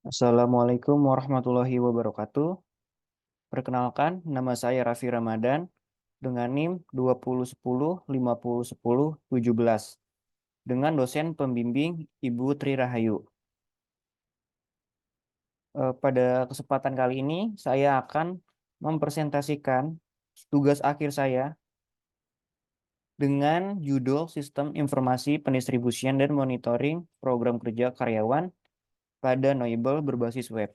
Assalamualaikum warahmatullahi wabarakatuh. Perkenalkan, nama saya Raffi Ramadan dengan NIM 2010501017 dengan dosen pembimbing Ibu Tri Rahayu. Pada kesempatan kali ini, saya akan mempresentasikan tugas akhir saya dengan judul Sistem Informasi Pendistribusian dan Monitoring Program Kerja Karyawan pada Noibel berbasis web.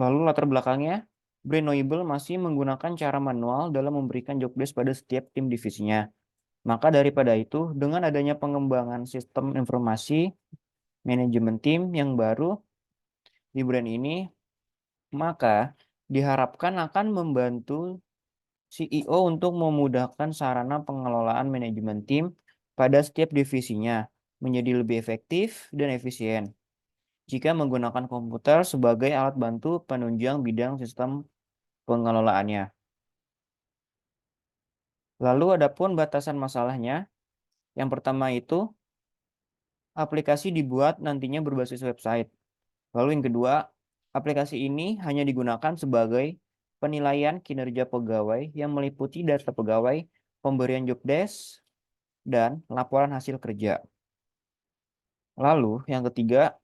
Lalu latar belakangnya, Brain Noable masih menggunakan cara manual dalam memberikan job desk pada setiap tim divisinya. Maka daripada itu, dengan adanya pengembangan sistem informasi manajemen tim yang baru di Brain ini, maka diharapkan akan membantu CEO untuk memudahkan sarana pengelolaan manajemen tim pada setiap divisinya menjadi lebih efektif dan efisien jika menggunakan komputer sebagai alat bantu penunjang bidang sistem pengelolaannya. Lalu adapun batasan masalahnya, yang pertama itu aplikasi dibuat nantinya berbasis website. Lalu yang kedua, aplikasi ini hanya digunakan sebagai penilaian kinerja pegawai yang meliputi data pegawai, pemberian job desk, dan laporan hasil kerja. Lalu yang ketiga,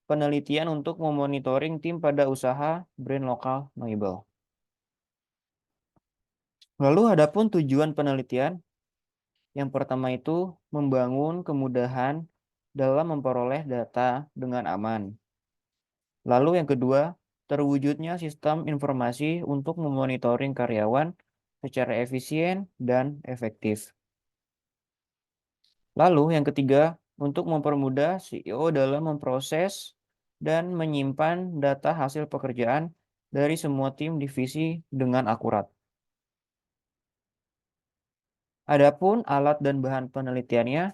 penelitian untuk memonitoring tim pada usaha brand lokal Noibel. Lalu adapun tujuan penelitian, yang pertama itu membangun kemudahan dalam memperoleh data dengan aman. Lalu yang kedua, terwujudnya sistem informasi untuk memonitoring karyawan secara efisien dan efektif. Lalu yang ketiga, untuk mempermudah CEO dalam memproses dan menyimpan data hasil pekerjaan dari semua tim divisi dengan akurat. Adapun alat dan bahan penelitiannya,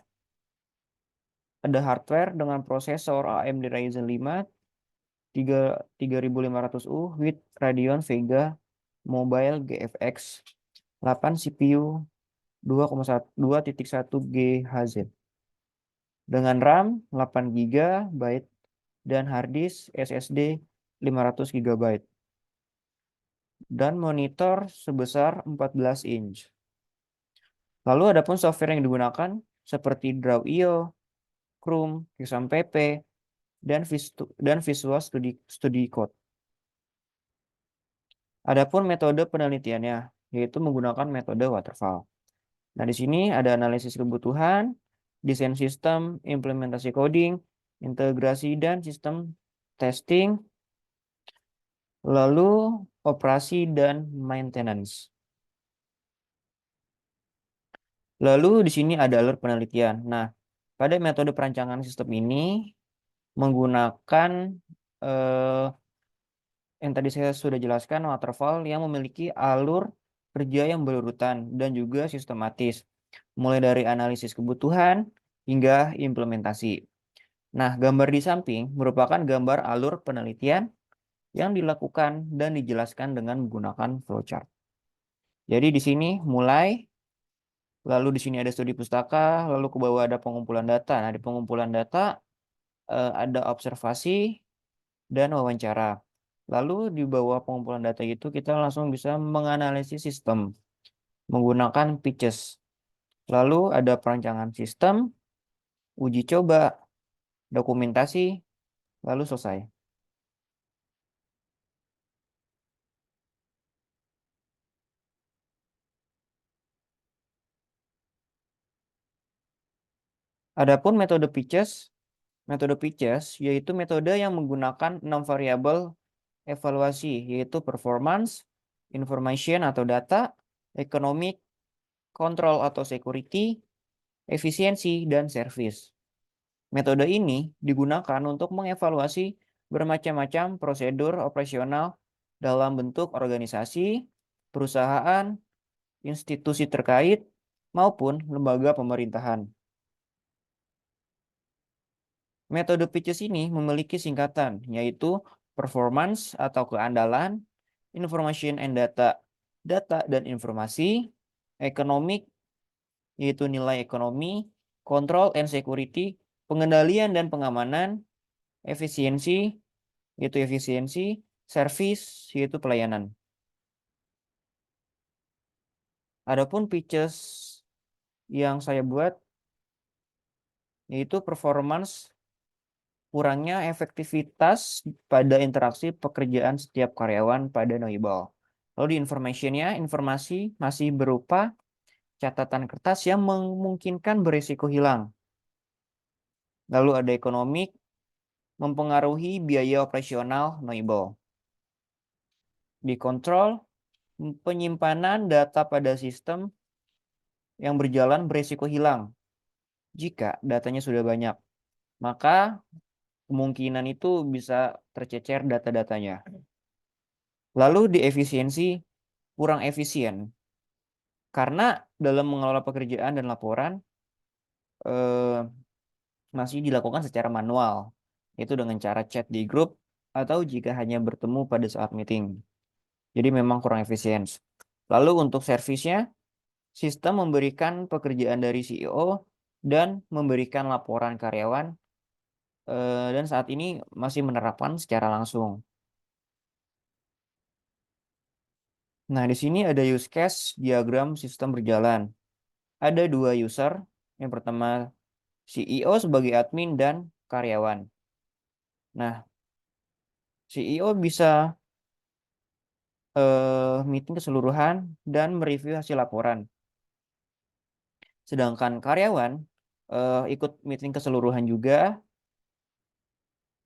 ada hardware dengan prosesor AMD Ryzen 5 3500U with Radeon Vega Mobile GFX 8 CPU 2,1 GHz dengan RAM 8 GB dan harddisk SSD 500 GB dan monitor sebesar 14 inch. Lalu adapun software yang digunakan seperti Draw.io, Chrome, XAMPP, dan Visual Studio Code. Adapun metode penelitiannya, yaitu menggunakan metode waterfall. Nah, di sini ada analisis kebutuhan, desain sistem, implementasi coding, integrasi dan sistem testing, lalu operasi dan maintenance. Lalu di sini ada alur penelitian. Nah, pada metode perancangan sistem ini menggunakan eh, yang tadi saya sudah jelaskan waterfall yang memiliki alur kerja yang berurutan dan juga sistematis, mulai dari analisis kebutuhan hingga implementasi. Nah, gambar di samping merupakan gambar alur penelitian yang dilakukan dan dijelaskan dengan menggunakan flowchart. Jadi di sini mulai, lalu di sini ada studi pustaka, lalu ke bawah ada pengumpulan data. Nah, di pengumpulan data ada observasi dan wawancara. Lalu di bawah pengumpulan data itu kita langsung bisa menganalisis sistem menggunakan pitches. Lalu ada perancangan sistem, uji coba, dokumentasi, lalu selesai. Adapun metode pitches yaitu metode yang menggunakan 6 variabel evaluasi, yaitu performance, information atau data, economic, control atau security, efisiensi, dan service. Metode ini digunakan untuk mengevaluasi bermacam-macam prosedur operasional dalam bentuk organisasi, perusahaan, institusi terkait, maupun lembaga pemerintahan. Metode Pitches ini memiliki singkatan, yaitu performance atau keandalan, information and data, data dan informasi, economic, yaitu nilai ekonomi, control and security, pengendalian dan pengamanan, efisiensi, yaitu efisiensi, service, yaitu pelayanan. Adapun pitches yang saya buat yaitu performance, kurangnya efektivitas pada interaksi pekerjaan setiap karyawan pada Noibal. Lalu di informationnya, informasi masih berupa catatan kertas yang memungkinkan berisiko hilang. Lalu ada ekonomik, mempengaruhi biaya operasional Noibal. Di kontrol, penyimpanan data pada sistem yang berjalan berisiko hilang. Jika datanya sudah banyak, maka kemungkinan itu bisa tercecer data-datanya. Lalu di efisiensi, kurang efisien. Karena dalam mengelola pekerjaan dan laporan eh, masih dilakukan secara manual, yaitu dengan cara chat di grup atau jika hanya bertemu pada saat meeting. Jadi memang kurang efisien. Lalu untuk servisnya, sistem memberikan pekerjaan dari CEO dan memberikan laporan karyawan dan saat ini masih menerapkan secara langsung. Nah, di sini ada use case diagram sistem berjalan. Ada dua user. Yang pertama CEO sebagai admin dan karyawan. Nah, CEO bisa meeting keseluruhan dan mereview hasil laporan. Sedangkan karyawan ikut meeting keseluruhan juga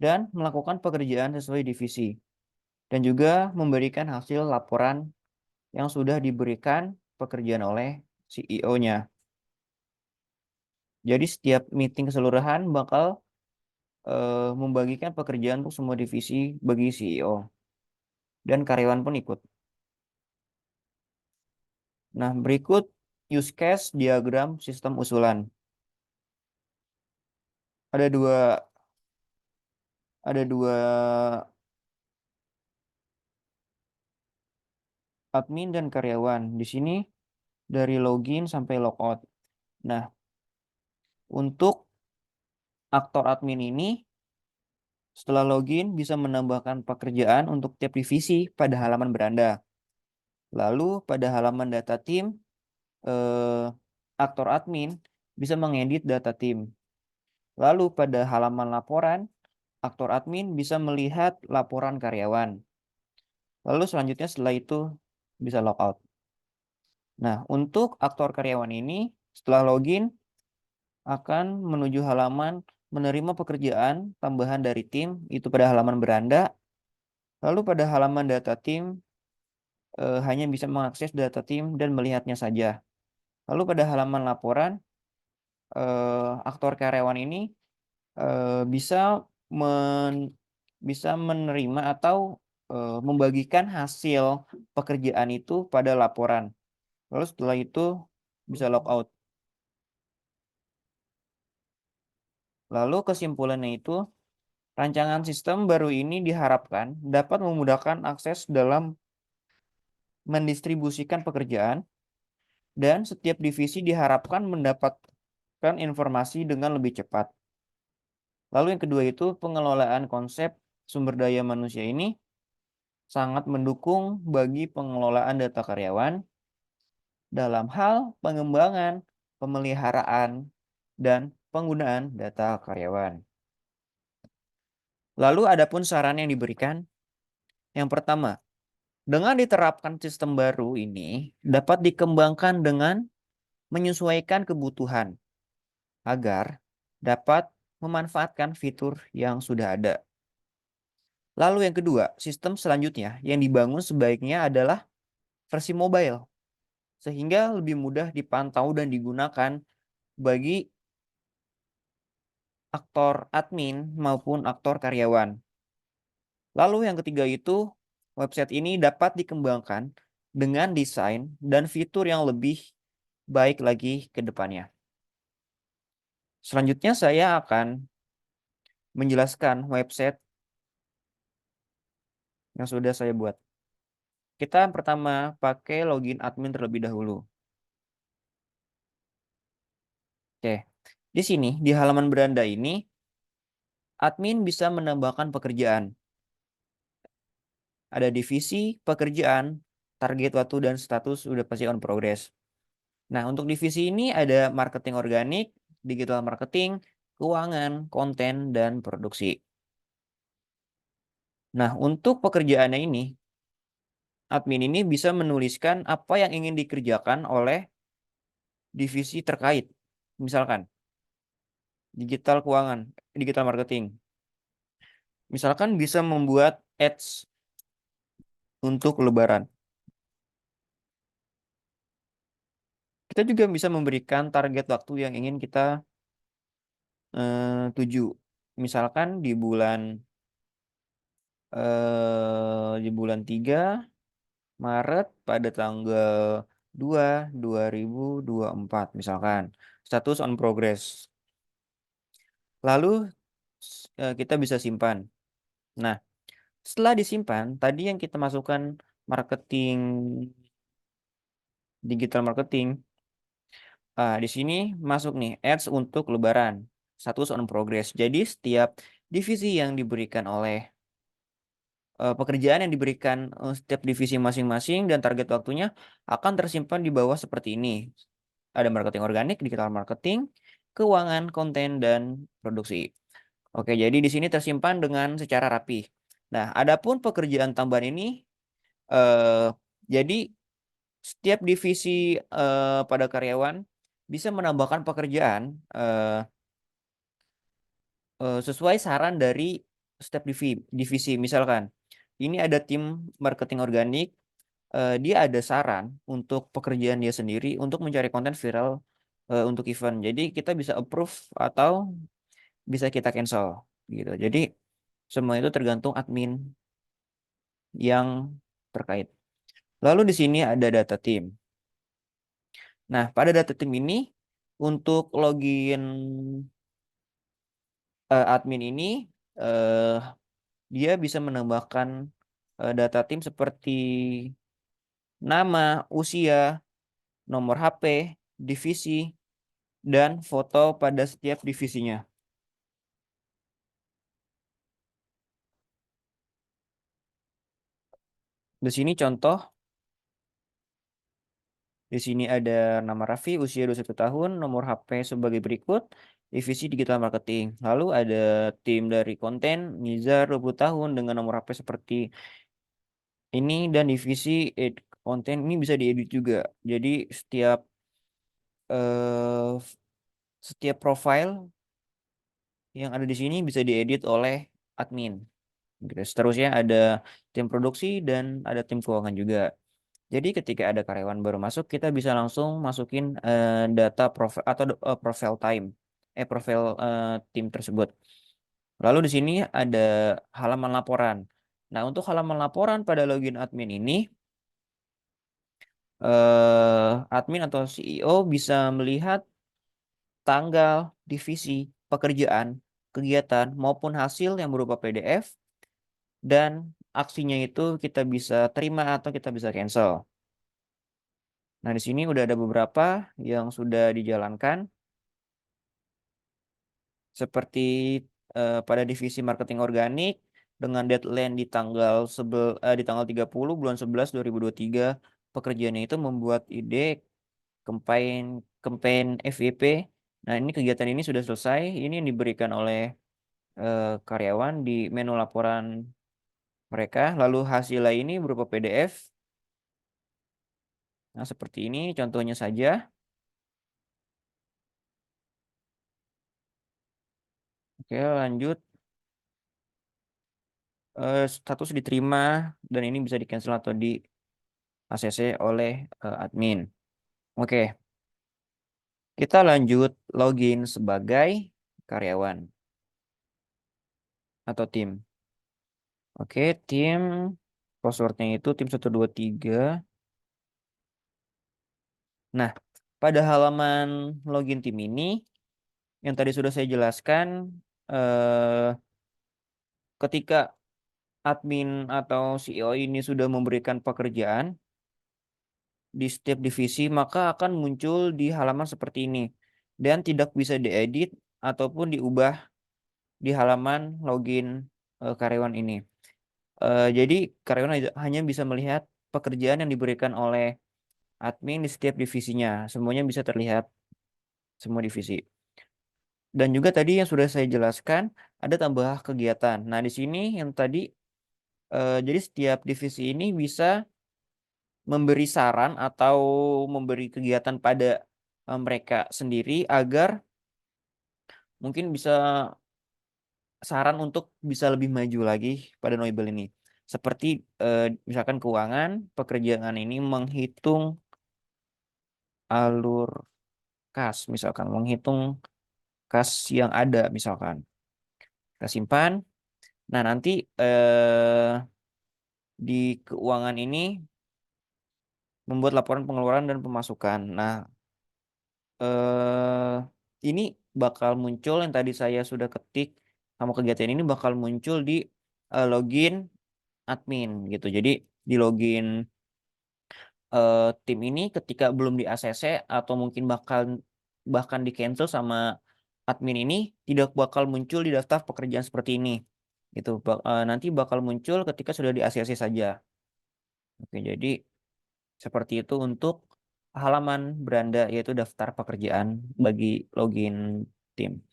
dan melakukan pekerjaan sesuai divisi. Dan juga memberikan hasil laporan yang sudah diberikan pekerjaan oleh CEO-nya. Jadi setiap meeting keseluruhan bakal membagikan pekerjaan untuk semua divisi bagi CEO. Dan karyawan pun ikut. Nah, berikut use case diagram sistem usulan. Ada dua admin dan karyawan. Di sini dari login sampai logout. Nah, untuk aktor admin ini setelah login bisa menambahkan pekerjaan untuk tiap divisi pada halaman beranda. Lalu pada halaman data tim, aktor admin bisa mengedit data tim. Lalu pada halaman laporan, aktor admin bisa melihat laporan karyawan. Lalu selanjutnya setelah itu bisa logout. Nah, untuk aktor karyawan ini setelah login akan menuju halaman menerima pekerjaan tambahan dari tim itu pada halaman beranda. Lalu pada halaman data tim hanya bisa mengakses data tim dan melihatnya saja. Lalu pada halaman laporan aktor karyawan ini bisa bisa menerima atau membagikan hasil pekerjaan itu pada laporan. Lalu setelah itu bisa logout. Lalu kesimpulannya itu, rancangan sistem baru ini diharapkan dapat memudahkan akses dalam mendistribusikan pekerjaan dan setiap divisi diharapkan mendapatkan informasi dengan lebih cepat. Lalu yang kedua itu pengelolaan konsep sumber daya manusia ini sangat mendukung bagi pengelolaan data karyawan dalam hal pengembangan, pemeliharaan, dan penggunaan data karyawan. Lalu adapun saran yang diberikan, yang pertama, dengan diterapkan sistem baru ini dapat dikembangkan dengan menyesuaikan kebutuhan agar dapat memanfaatkan fitur yang sudah ada. Lalu yang kedua, sistem selanjutnya yang dibangun sebaiknya adalah versi mobile sehingga lebih mudah dipantau dan digunakan bagi aktor admin maupun aktor karyawan. Lalu yang ketiga itu, website ini dapat dikembangkan dengan desain dan fitur yang lebih baik lagi ke depannya. Selanjutnya saya akan menjelaskan website yang sudah saya buat. Kita pertama pakai login admin terlebih dahulu. Oke, di sini di halaman beranda ini admin bisa menambahkan pekerjaan. Ada divisi, pekerjaan, target waktu, dan status udah pasti on progress. Nah, untuk divisi ini ada marketing organik, digital marketing, keuangan, konten, dan produksi. Nah, untuk pekerjaannya ini, admin ini bisa menuliskan apa yang ingin dikerjakan oleh divisi terkait. Misalkan, digital keuangan, digital marketing. Misalkan bisa membuat ads untuk lebaran. Kita juga bisa memberikan target waktu yang ingin kita tuju. Misalkan di bulan 3 Maret pada tanggal 2 2024 misalkan. Status on progress. Lalu kita bisa simpan. Nah, setelah disimpan, tadi yang kita masukkan marketing, digital marketing, di sini masuk nih ads untuk lebaran, status on progress. Jadi setiap divisi yang diberikan oleh pekerjaan yang diberikan setiap divisi masing-masing dan target waktunya akan tersimpan di bawah seperti ini. Ada marketing organik, digital marketing, keuangan, konten, dan produksi. Oke, jadi di sini tersimpan dengan secara rapi. Nah, adapun pekerjaan tambahan ini, eh, jadi setiap divisi pada karyawan bisa menambahkan pekerjaan sesuai saran dari setiap divisi. Misalkan, ini ada tim marketing organik, dia ada saran untuk pekerjaan dia sendiri untuk mencari konten viral untuk event. Jadi kita bisa approve atau bisa kita cancel gitu. Jadi semua itu tergantung admin yang terkait. Lalu di sini ada data tim. Nah, pada data tim ini untuk login admin ini eh, dia bisa menambahkan data tim seperti nama, usia, nomor HP, divisi, dan foto pada setiap divisinya. Di sini contoh, di sini ada nama Raffi, usia 21 tahun, nomor HP sebagai berikut, divisi digital marketing. Lalu ada tim dari konten, Nizar 20 tahun dengan nomor HP seperti ini dan divisi konten ini bisa diedit juga. Jadi eh, setiap profile yang ada di sini bisa diedit oleh admin. Gitu. Seterusnya ada tim produksi dan ada tim keuangan juga. Jadi ketika ada karyawan baru masuk, kita bisa langsung masukin data profil atau profile time, profil tim tersebut. Lalu di sini ada halaman laporan. Nah, untuk halaman laporan pada login admin ini, admin atau CEO bisa melihat tanggal, divisi, pekerjaan, kegiatan, maupun hasil yang berupa PDF, dan aksinya itu kita bisa terima atau kita bisa cancel. Nah, di sini udah ada beberapa yang sudah dijalankan, seperti pada divisi marketing organik dengan deadline di tanggal 30 bulan 11 2023. Pekerjaannya itu membuat ide campaign campaign FYP. Nah, ini kegiatan ini sudah selesai. Ini yang diberikan oleh karyawan di menu laporan mereka. Lalu hasil ini berupa PDF. Nah, seperti ini contohnya saja. Oke, lanjut. Status diterima dan ini bisa di cancel atau di ACC oleh admin. Oke, kita lanjut login sebagai karyawan atau tim. Oke, tim passwordnya itu tim 123. Nah, pada halaman login tim ini, yang tadi sudah saya jelaskan, ketika admin atau CEO ini sudah memberikan pekerjaan di setiap divisi, maka akan muncul di halaman seperti ini dan tidak bisa diedit ataupun diubah di halaman login karyawan ini. Jadi karyawan hanya bisa melihat pekerjaan yang diberikan oleh admin di setiap divisinya. Semuanya bisa terlihat, semua divisi. Dan juga tadi yang sudah saya jelaskan, ada tambah kegiatan. Nah, di sini yang tadi, jadi setiap divisi ini bisa memberi saran atau memberi kegiatan pada mereka sendiri agar mungkin bisa saran untuk bisa lebih maju lagi pada Noibel ini. Seperti misalkan keuangan, pekerjaan ini menghitung alur kas, misalkan menghitung kas yang ada, misalkan kita simpan. Nah, nanti di keuangan ini membuat laporan pengeluaran dan pemasukan. Nah, eh ini bakal muncul yang tadi saya sudah ketik sama kegiatan ini bakal muncul di login admin gitu. Jadi di login tim ini ketika belum di ACC atau mungkin bahkan di cancel sama admin ini tidak bakal muncul di daftar pekerjaan seperti ini. Gitu. Nanti bakal muncul ketika sudah di ACC saja. Oke, jadi seperti itu untuk halaman beranda yaitu daftar pekerjaan bagi login tim.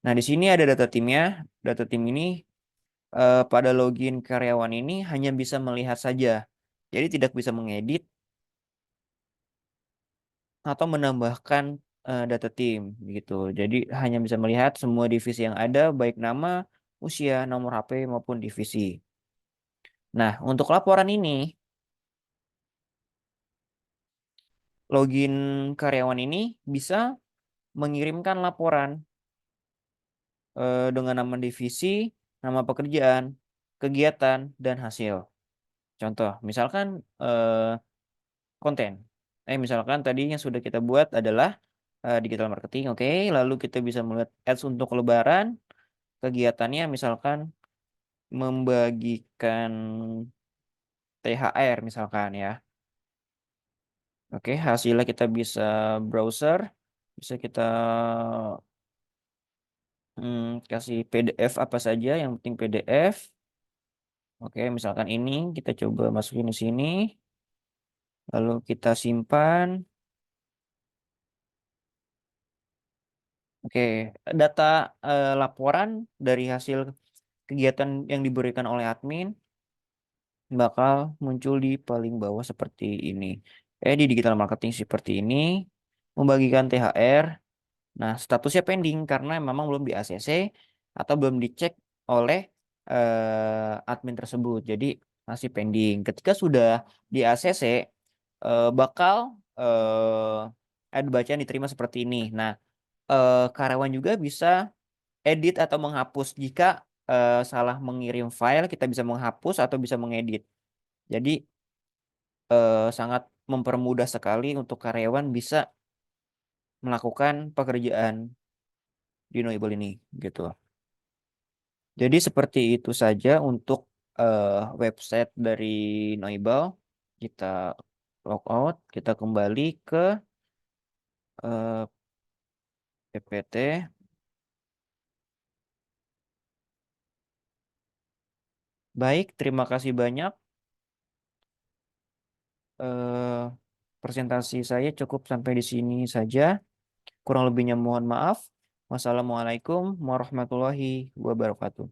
Nah, di sini ada data timnya. Data tim ini pada login karyawan ini hanya bisa melihat saja. Jadi tidak bisa mengedit atau menambahkan data tim gitu. Jadi hanya bisa melihat semua divisi yang ada baik nama, usia, nomor HP maupun divisi. Nah, untuk laporan ini login karyawan ini bisa mengirimkan laporan dengan nama divisi, nama pekerjaan, kegiatan, dan hasil. Contoh, misalkan konten. Misalkan tadi yang sudah kita buat adalah digital marketing, oke. Lalu kita bisa melihat ads untuk lebaran, kegiatannya misalkan membagikan THR misalkan ya. Oke, hasilnya kita bisa browser, bisa kita kasih PDF apa saja, yang penting PDF. Oke, misalkan ini kita coba masukin di sini, lalu kita simpan. Oke, data laporan dari hasil kegiatan yang diberikan oleh admin bakal muncul di paling bawah seperti ini. Di digital marketing seperti ini, membagikan THR. Nah, statusnya pending karena memang belum di ACC atau belum dicek oleh admin tersebut. Jadi masih pending. Ketika sudah di ACC, bakal ada bacaan diterima seperti ini. Nah, karyawan juga bisa edit atau menghapus jika salah mengirim file, kita bisa menghapus atau bisa mengedit. Jadi sangat mempermudah sekali untuk karyawan bisa melakukan pekerjaan di Noibel ini gitu. Jadi seperti itu saja untuk website dari Noibel. Kita logout, kita kembali ke eh, PPT. Baik, terima kasih banyak. eh Presentasi saya cukup sampai di sini saja. Kurang lebihnya mohon maaf. Wassalamualaikum warahmatullahi wabarakatuh.